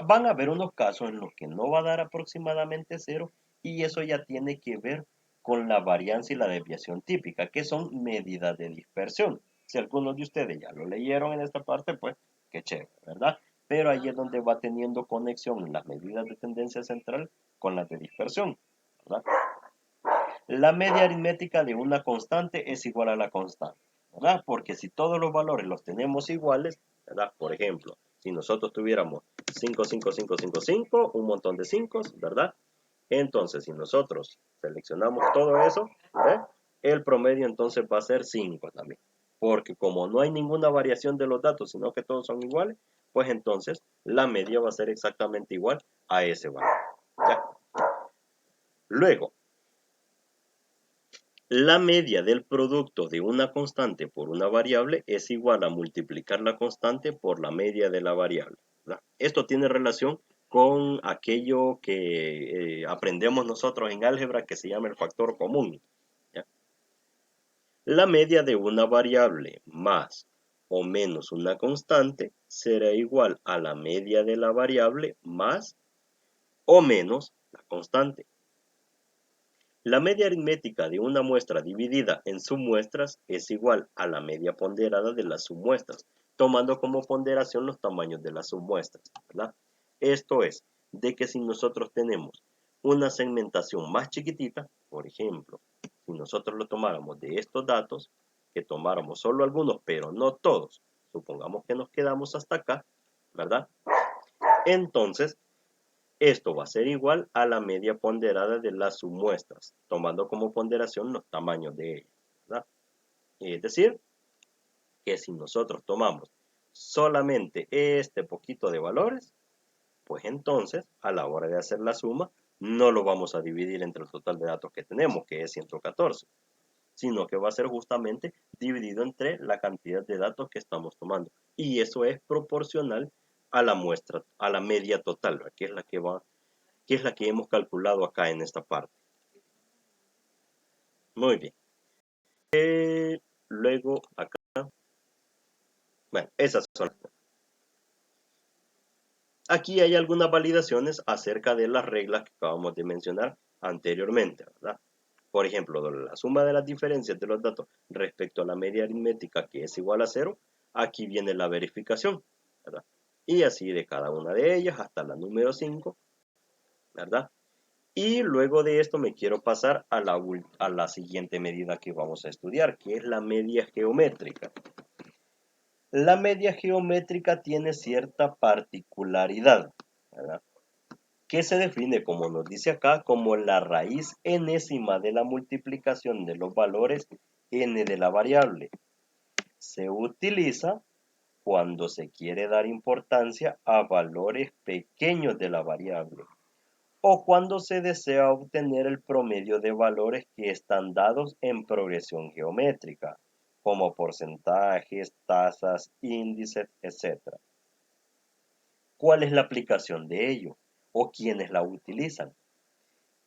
Van a haber unos casos en los que no va a dar aproximadamente 0 y eso ya tiene que ver con la varianza y la desviación típica, que son medidas de dispersión. Si algunos de ustedes ya lo leyeron en esta parte, pues qué chévere, ¿verdad? Pero ahí es donde va teniendo conexión las medidas de tendencia central con las de dispersión, ¿verdad? La media aritmética de una constante es igual a la constante, ¿verdad? Porque si todos los valores los tenemos iguales, ¿verdad? Por ejemplo, si nosotros tuviéramos 5, 5, 5, 5, 5, un montón de 5, ¿verdad? Entonces, si nosotros seleccionamos todo eso, ¿verdad?, el promedio entonces va a ser 5 también. Porque como no hay ninguna variación de los datos, sino que todos son iguales, pues entonces la media va a ser exactamente igual a ese valor. ¿Ya? Luego, la media del producto de una constante por una variable es igual a multiplicar la constante por la media de la variable, ¿verdad? Esto tiene relación con aquello que aprendemos nosotros en álgebra que se llama el factor común, ¿ya? La media de una variable más o menos una constante será igual a la media de la variable más o menos la constante. La media aritmética de una muestra dividida en submuestras es igual a la media ponderada de las submuestras, tomando como ponderación los tamaños de las submuestras, ¿verdad? Esto es, de que si nosotros tenemos una segmentación más chiquitita, por ejemplo, si nosotros lo tomáramos de estos datos, que tomáramos solo algunos, pero no todos, supongamos que nos quedamos hasta acá, ¿verdad? Entonces, esto va a ser igual a la media ponderada de las submuestras, tomando como ponderación los tamaños de ellas, ¿verdad? Es decir, que si nosotros tomamos solamente este poquito de valores, pues entonces, a la hora de hacer la suma, no lo vamos a dividir entre el total de datos que tenemos, que es 114, sino que va a ser justamente dividido entre la cantidad de datos que estamos tomando. Y eso es proporcional a la muestra, a la media total, ¿verdad?, que es la que hemos calculado acá en esta parte. Muy bien. Luego acá, bueno, esas son las cosas. Aquí hay algunas validaciones acerca de las reglas que acabamos de mencionar anteriormente, ¿verdad? Por ejemplo, la suma de las diferencias de los datos respecto a la media aritmética, que es igual a 0, aquí viene la verificación, ¿verdad? Y así de cada una de ellas hasta la número 5, ¿verdad? Y luego de esto me quiero pasar a la siguiente medida que vamos a estudiar, que es la media geométrica. La media geométrica tiene cierta particularidad, ¿verdad?, que se define, como nos dice acá, como la raíz enésima de la multiplicación de los valores n de la variable, se utiliza cuando se quiere dar importancia a valores pequeños de la variable o cuando se desea obtener el promedio de valores que están dados en progresión geométrica, como porcentajes, tasas, índices, etc. ¿Cuál es la aplicación de ello? ¿O quiénes la utilizan?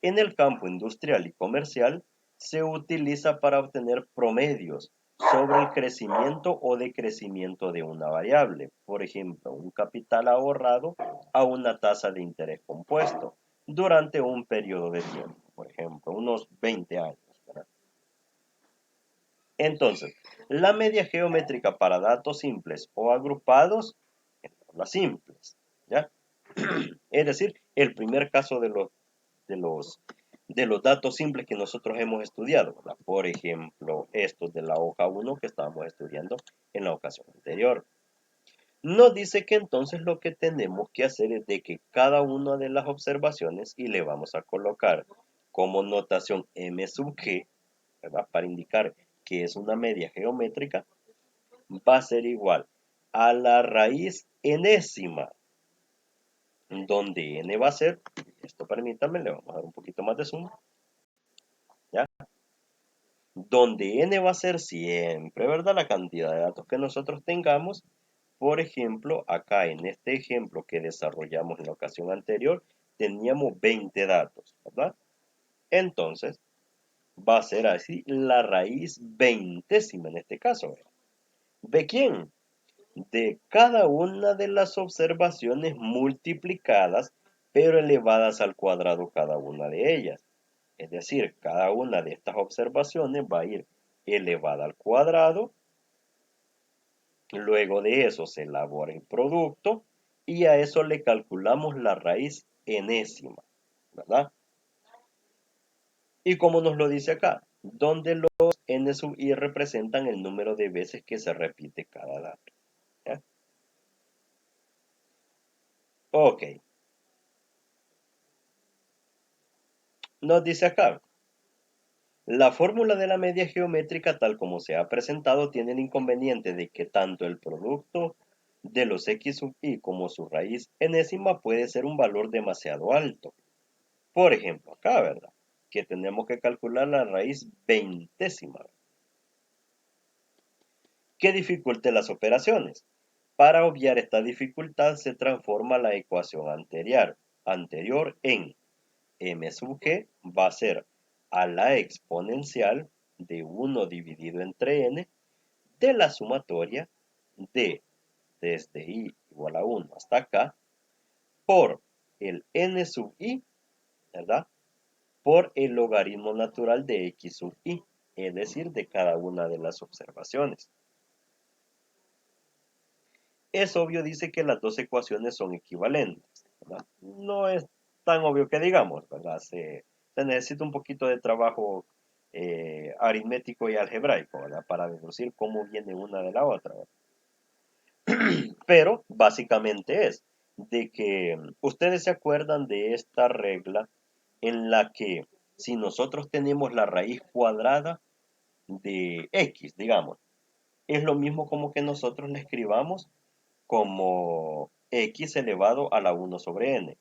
En el campo industrial y comercial se utiliza para obtener promedios sobre el crecimiento o decrecimiento de una variable, por ejemplo, un capital ahorrado a una tasa de interés compuesto durante un periodo de tiempo, por ejemplo, unos 20 años, ¿verdad? Entonces, la media geométrica para datos simples o agrupados, las simples, ¿ya? Es decir, el primer caso de los, de los datos simples que nosotros hemos estudiado, ¿verdad? Por ejemplo, estos de la hoja 1 que estábamos estudiando en la ocasión anterior. Nos dice que entonces lo que tenemos que hacer es de que cada una de las observaciones, y le vamos a colocar como notación m sub g, ¿verdad? Para indicar que es una media geométrica, va a ser igual a la raíz enésima, donde n va a ser, esto permítame, le vamos a dar un poquito más de zoom, ¿ya? Donde n va a ser siempre, ¿verdad? La cantidad de datos que nosotros tengamos. Por ejemplo, acá en este ejemplo que desarrollamos en la ocasión anterior, teníamos 20 datos, ¿verdad? Entonces, va a ser así la raíz veintésima en este caso. ¿De quién? De cada una de las observaciones multiplicadas, pero elevadas al cuadrado cada una de ellas. Es decir, cada una de estas observaciones va a ir elevada al cuadrado. Luego de eso se elabora el producto y a eso le calculamos la raíz enésima, ¿verdad? Y como nos lo dice acá, donde los n sub i representan el número de veces que se repite cada dato. ¿Ya? Ok. Nos dice acá, la fórmula de la media geométrica tal como se ha presentado tiene el inconveniente de que tanto el producto de los x sub i como su raíz enésima puede ser un valor demasiado alto. Por ejemplo, acá, ¿verdad? Que tenemos que calcular la raíz veintésima, que dificulte las operaciones. Para obviar esta dificultad se transforma la ecuación anterior en m sub g va a ser a la exponencial de 1 dividido entre n de la sumatoria de desde i igual a 1 hasta acá por el n sub i, ¿verdad? Por el logaritmo natural de x sub i, es decir, de cada una de las observaciones. Es obvio, dice que las dos ecuaciones son equivalentes, ¿verdad? No es tan obvio que digamos, ¿verdad? Se necesita un poquito de trabajo aritmético y algebraico, ¿verdad? Para deducir cómo viene una de la otra, ¿verdad? Pero básicamente es de que ustedes se acuerdan de esta regla en la que si nosotros tenemos la raíz cuadrada de x, digamos, es lo mismo como que nosotros le escribamos como x elevado a la 1 sobre n.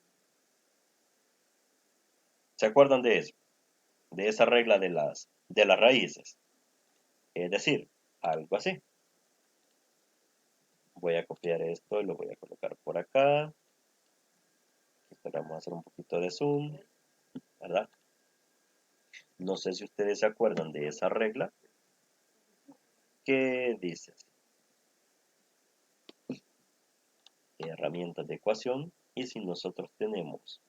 ¿Se acuerdan de eso? De esa regla de las raíces. Es decir, algo así. Voy a copiar esto y lo voy a colocar por acá. Vamos a hacer un poquito de zoom, ¿verdad? No sé si ustedes se acuerdan de esa regla que dice herramientas de ecuación, y si nosotros tenemos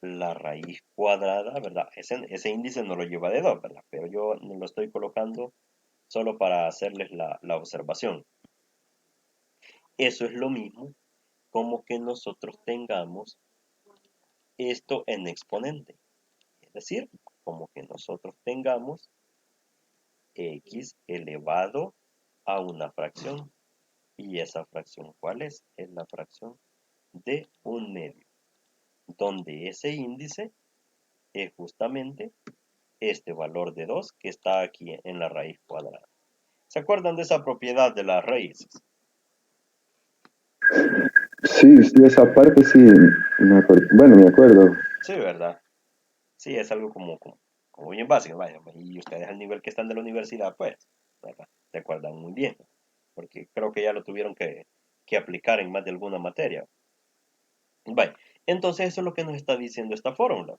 la raíz cuadrada, ¿verdad? Ese índice no lo lleva de 2, ¿verdad? Pero yo lo estoy colocando solo para hacerles la observación. Eso es lo mismo como que nosotros tengamos esto en exponente. Es decir, como que nosotros tengamos x elevado a una fracción. ¿Y esa fracción cuál es? Es la fracción de 1/2, donde ese índice es justamente este valor de 2 que está aquí en la raíz cuadrada. ¿Se acuerdan de esa propiedad de las raíces? Sí, de esa parte sí, me acuerdo. Bueno, me acuerdo. Sí, ¿verdad? Sí, es algo como bien básico, vaya, y ustedes al nivel que están de la universidad, pues, ¿verdad? Se acuerdan muy bien, porque creo que ya lo tuvieron que aplicar en más de alguna materia. Vaya, entonces eso es lo que nos está diciendo esta fórmula,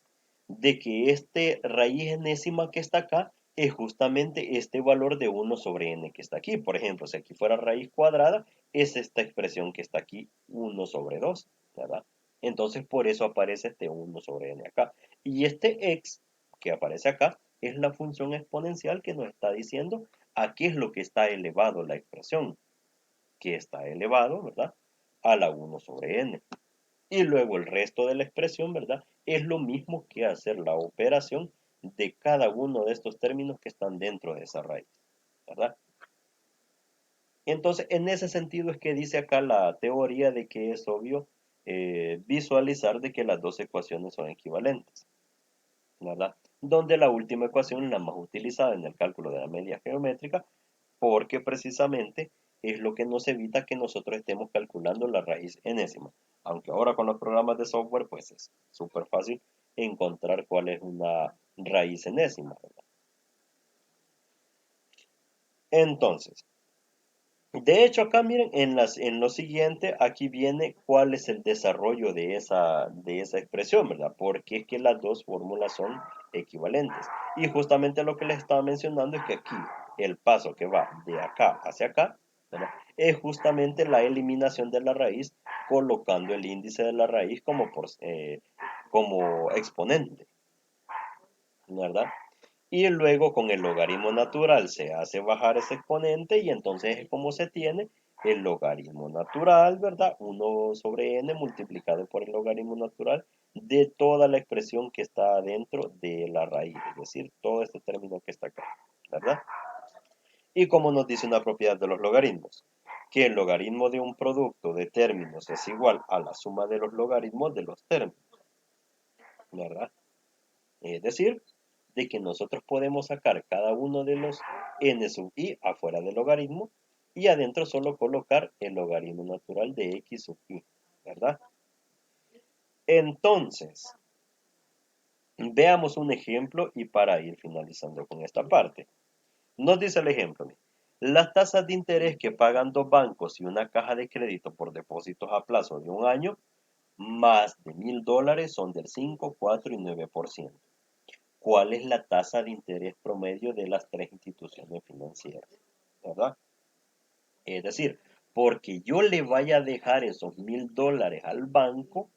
de que este raíz enésima que está acá es justamente este valor de 1 sobre n que está aquí. Por ejemplo, si aquí fuera raíz cuadrada, es esta expresión que está aquí, 1 sobre 2, ¿verdad? Entonces por eso aparece este 1 sobre n acá. Y este x que aparece acá es la función exponencial que nos está diciendo a qué es lo que está elevado la expresión, que está elevado, ¿verdad? A la 1 sobre n. Y luego el resto de la expresión, ¿verdad? Es lo mismo que hacer la operación de cada uno de estos términos que están dentro de esa raíz, ¿verdad? Entonces, en ese sentido es que dice acá la teoría de que es obvio visualizar de que las dos ecuaciones son equivalentes, ¿verdad? Donde la última ecuación es la más utilizada en el cálculo de la media geométrica, porque precisamente es lo que nos evita que nosotros estemos calculando la raíz enésima. Aunque ahora con los programas de software pues es súper fácil encontrar cuál es una raíz enésima, ¿verdad? Entonces, de hecho acá miren, en lo siguiente, aquí viene cuál es el desarrollo de esa expresión, ¿verdad? Porque es que las dos fórmulas son equivalentes. Y justamente lo que les estaba mencionando es que aquí el paso que va de acá hacia acá, ¿verdad? Es justamente la eliminación de la raíz colocando el índice de la raíz como exponente, ¿verdad? Y luego con el logaritmo natural se hace bajar ese exponente y entonces es como se tiene el logaritmo natural, ¿verdad? 1 sobre n multiplicado por el logaritmo natural de toda la expresión que está dentro de la raíz, es decir, todo este término que está acá, ¿verdad? Y como nos dice una propiedad de los logaritmos, que el logaritmo de un producto de términos es igual a la suma de los logaritmos de los términos, ¿verdad? Es decir, de que nosotros podemos sacar cada uno de los n sub i afuera del logaritmo y adentro solo colocar el logaritmo natural de x sub i, ¿verdad? Entonces, veamos un ejemplo y para ir finalizando con esta parte. Nos dice el ejemplo, las tasas de interés que pagan dos bancos y una caja de crédito por depósitos a plazo de un año más de $1,000 son del 5, 4 y 9%. ¿Cuál es la tasa de interés promedio de las tres instituciones financieras? ¿Verdad? Es decir, porque yo le vaya a dejar esos $1,000 al banco,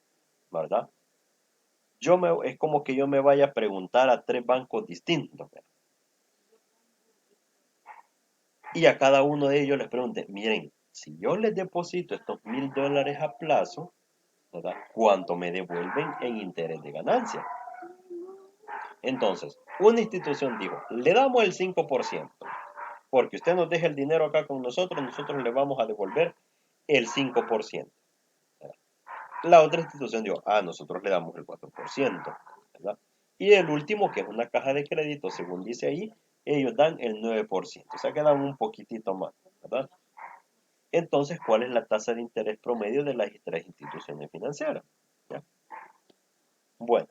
¿verdad? Es como que yo me vaya a preguntar a tres bancos distintos, ¿verdad? Y a cada uno de ellos les pregunte, miren, si yo les deposito estos $1,000 a plazo, ¿verdad? ¿Cuánto me devuelven en interés de ganancia? Entonces, una institución dijo, le damos el 5%, porque usted nos deja el dinero acá con nosotros le vamos a devolver el 5%. ¿Verdad? La otra institución dijo, nosotros le damos el 4%. ¿Verdad? Y el último, que es una caja de crédito, según dice ahí, ellos dan el 9%, o sea que dan un poquitito más, ¿verdad? Entonces, ¿cuál es la tasa de interés promedio de las tres instituciones financieras? ¿Ya? Bueno,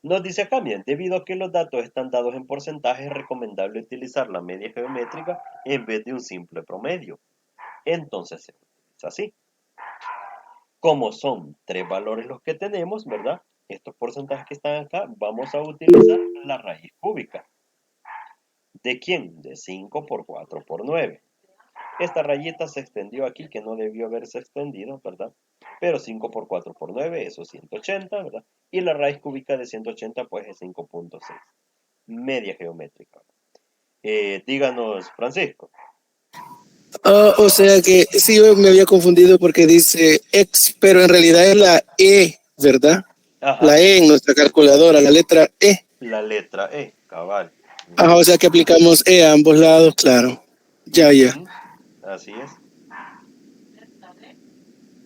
nos dice acá bien, debido a que los datos están dados en porcentaje, es recomendable utilizar la media geométrica en vez de un simple promedio. Entonces se utiliza así. Como son tres valores los que tenemos, ¿verdad? Estos porcentajes que están acá, vamos a utilizar la raíz cúbica. ¿De quién? De 5 por 4 por 9. Esta rayita se extendió aquí, que no debió haberse extendido, ¿verdad? Pero 5 por 4 por 9, eso es 180, ¿verdad? Y la raíz cúbica de 180, pues es 5.6. Media geométrica. Díganos, Francisco. O sea que sí, yo me había confundido porque dice X, pero en realidad es la E, ¿verdad? Ajá. La E en nuestra calculadora, la letra E. La letra E, cabal. Ajá, o sea que aplicamos E a ambos lados, claro. Ya. Así es.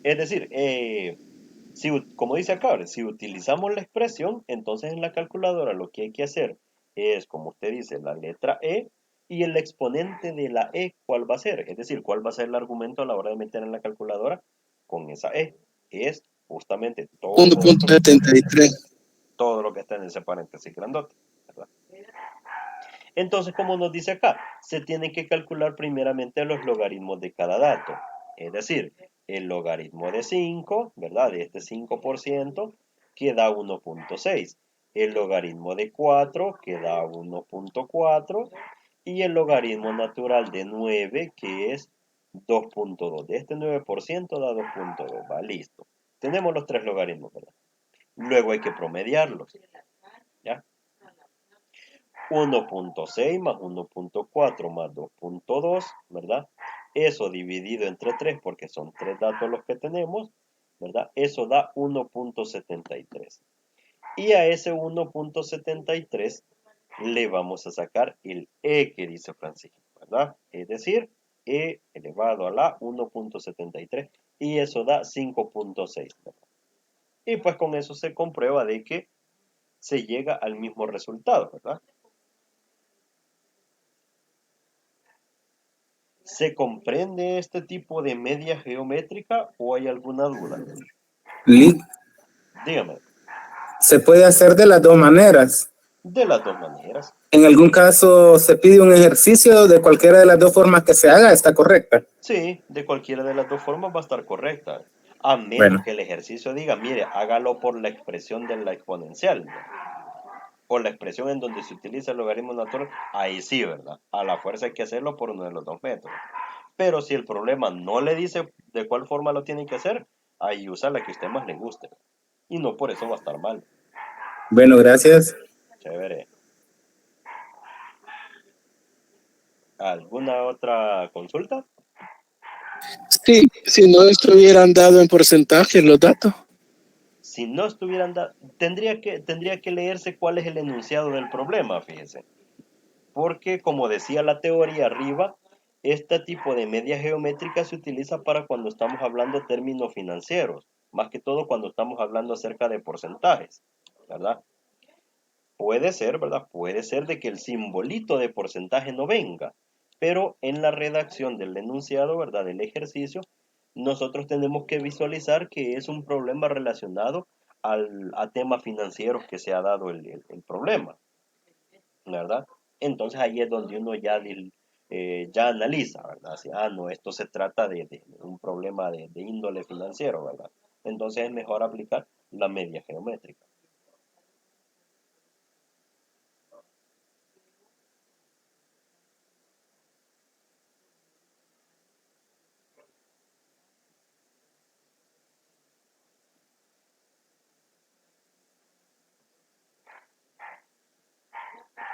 Es decir, como dice acá, si utilizamos la expresión, entonces en la calculadora lo que hay que hacer es, como usted dice, la letra E, Y el exponente de la E, ¿cuál va a ser? Es decir, ¿cuál va a ser el argumento a la hora de meter en la calculadora con esa E? Es justamente punto 73. todo lo que está en ese paréntesis grandote, ¿verdad? Entonces, como nos dice acá, se tienen que calcular primeramente los logaritmos de cada dato. Es decir, el logaritmo de 5, ¿verdad? De este 5%, que da 1.6. El logaritmo de 4, que da 1.4. Y el logaritmo natural de 9, que es 2.2. De este 9% da 2.2. Va, listo. Tenemos los tres logaritmos, ¿verdad? Luego hay que promediarlos, ¿ya? 1.6 más 1.4 más 2.2, ¿verdad? Eso dividido entre 3, porque son 3 datos los que tenemos, ¿verdad? Eso da 1.73. Y a ese 1.73 le vamos a sacar el E que dice Francisco, ¿verdad? Es decir, E elevado a la 1.73 y eso da 5.6, ¿verdad? Y pues con eso se comprueba de que se llega al mismo resultado, ¿verdad? ¿Se comprende este tipo de media geométrica o hay alguna duda? Dígame. Se puede hacer de las dos maneras. De las dos maneras. En algún caso se pide un ejercicio de cualquiera de las dos formas que se haga, ¿está correcta? Sí, de cualquiera de las dos formas va a estar correcta. A menos Bueno, que el ejercicio diga, mire, hágalo por la expresión de la exponencial, ¿no? Por la expresión en donde se utiliza el logaritmo natural, ahí sí, ¿verdad? A la fuerza hay que hacerlo por uno de los dos métodos. Pero si el problema no le dice de cuál forma lo tiene que hacer, ahí usa la que a usted más le guste. Y no por eso va a estar mal. bueno, gracias. Chévere. ¿Alguna otra consulta? Sí, si no estuvieran dado en porcentaje los datos. Si no estuvieran tendría que leerse cuál es el enunciado del problema, fíjese. Porque, como decía la teoría arriba, este tipo de media geométrica se utiliza para cuando estamos hablando términos financieros, más que todo cuando estamos hablando acerca de porcentajes, ¿verdad? Puede ser, ¿verdad? Puede ser de que el simbolito de porcentaje no venga, pero en la redacción del enunciado, ¿verdad? Del ejercicio, nosotros tenemos que visualizar que es un problema relacionado a temas financieros que se ha dado el problema, ¿verdad? Entonces ahí es donde uno ya analiza, ¿verdad? Así, no, esto se trata de un problema de índole financiero, ¿verdad? Entonces es mejor aplicar la media geométrica.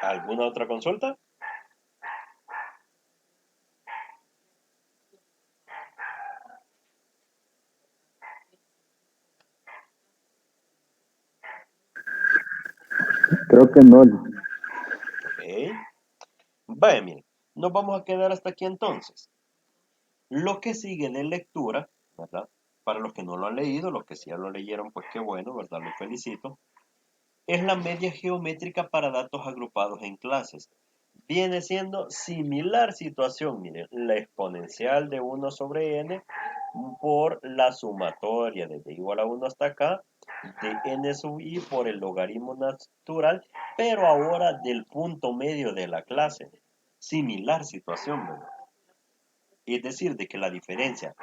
¿Alguna otra consulta? Creo que no. Ok. Vaya, miren, nos vamos a quedar hasta aquí entonces. Lo que sigue de lectura, ¿verdad? Para los que no lo han leído, los que sí ya lo leyeron, pues qué bueno, ¿verdad? Los felicito. Es la media geométrica para datos agrupados en clases. Viene siendo similar situación, miren, la exponencial de 1 sobre n por la sumatoria desde igual a 1 hasta acá de n sub i por el logaritmo natural, pero ahora del punto medio de la clase. Similar situación, ¿verdad? Es decir, de que la diferencia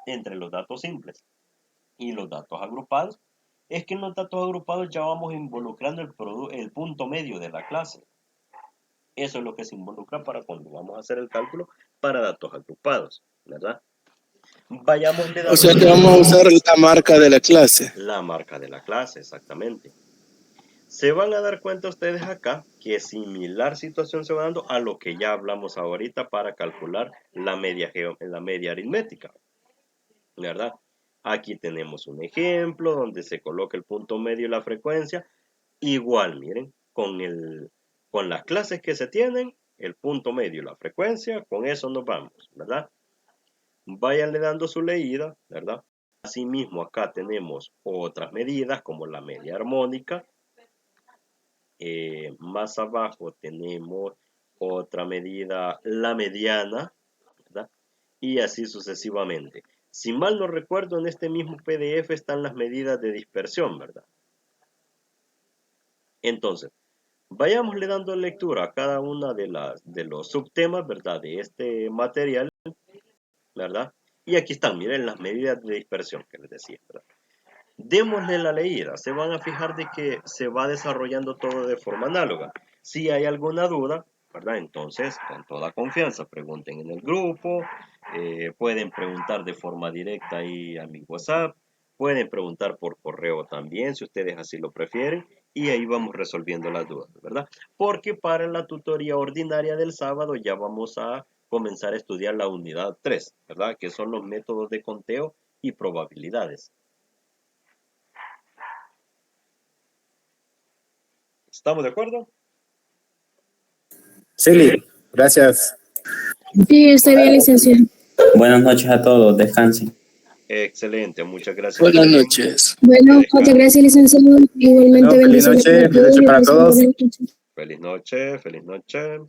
entre los datos simples y los datos agrupados es que en los datos agrupados ya vamos involucrando el punto medio de la clase. Eso es lo que se involucra para cuando vamos a hacer el cálculo para datos agrupados, ¿verdad? Vayamos le O dando sea que vamos a usar la marca de la clase. la marca de la clase, exactamente. Se van a dar cuenta ustedes acá que similar situación se va dando a lo que ya hablamos ahorita para calcular la media aritmética, ¿verdad? Aquí tenemos un ejemplo donde se coloca el punto medio y la frecuencia. Igual, miren, con las clases que se tienen, el punto medio y la frecuencia, con eso nos vamos, ¿verdad? Váyanle dando su leída, ¿verdad? Asimismo, acá tenemos otras medidas como la media armónica. Más abajo tenemos otra medida, la mediana, ¿verdad? Y así sucesivamente. Si mal no recuerdo, en este mismo PDF están las medidas de dispersión, ¿verdad? Entonces, vayámosle dando lectura a cada una de los subtemas, ¿verdad? De este material, ¿verdad? Y aquí están, miren las medidas de dispersión que les decía, ¿verdad? Démosle la leída, se van a fijar de que se va desarrollando todo de forma análoga. Si hay alguna duda, ¿verdad? Entonces, con toda confianza, pregunten en el grupo, pueden preguntar de forma directa ahí a mi WhatsApp, pueden preguntar por correo también, si ustedes así lo prefieren, y ahí vamos resolviendo las dudas, ¿verdad? Porque para la tutoría ordinaria del sábado ya vamos a comenzar a estudiar la unidad 3, ¿verdad? Que son los métodos de conteo y probabilidades. ¿Estamos de acuerdo? Sí, gracias. Sí, está bien, licenciado. Buenas noches a todos, descansen. Excelente, muchas gracias. Buenas noches. Bueno, muchas gracias, licenciado. Igualmente, No, feliz bendiciones noche, para todos. feliz noche y para que pasen todos. buenas noches. Feliz noche, feliz noche.